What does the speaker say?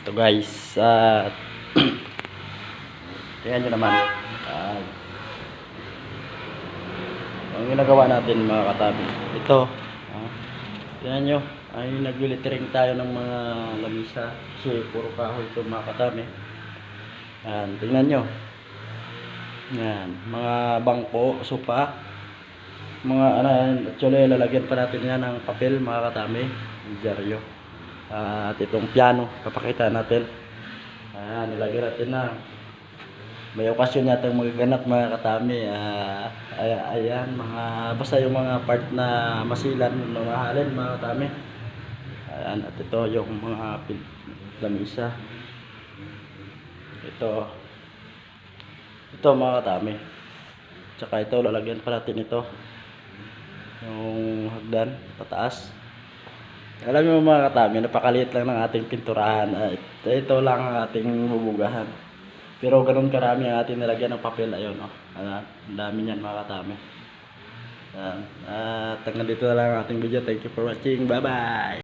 Ito guys, tingnan nyo naman. Ang ginagawa natin mga katabi. Ito, tingnan nyo. Ay nag-glittering tayo ng mga lamisa. Kasi puro kahoy ito mga katabi. Tingnan nyo. Yan, mga bangko, sopa. Mga actually lalagyan pa natin yan ng papel mga katami. Dyaryo. At itong piano, papakita natin. Nilagyan natin na may okasyon yata magaganap mga katami. Ayan, basta yung mga part na masilan, mamahalin mga katami. Ayan, at ito yung mga lamisa. Ito mga katami. Tsaka ito, lalagyan pa natin ito. Yung hagdan, pataas. Alam mo mga katami, napakaliit lang ng ating pinturahan. Ito lang ang ating bubugahan. Pero ganun karami ang ating nilagyan ng papel. Ayun, ang dami niyan mga katami. At hanggang dito na lang ang ating video. Thank you for watching. Bye bye!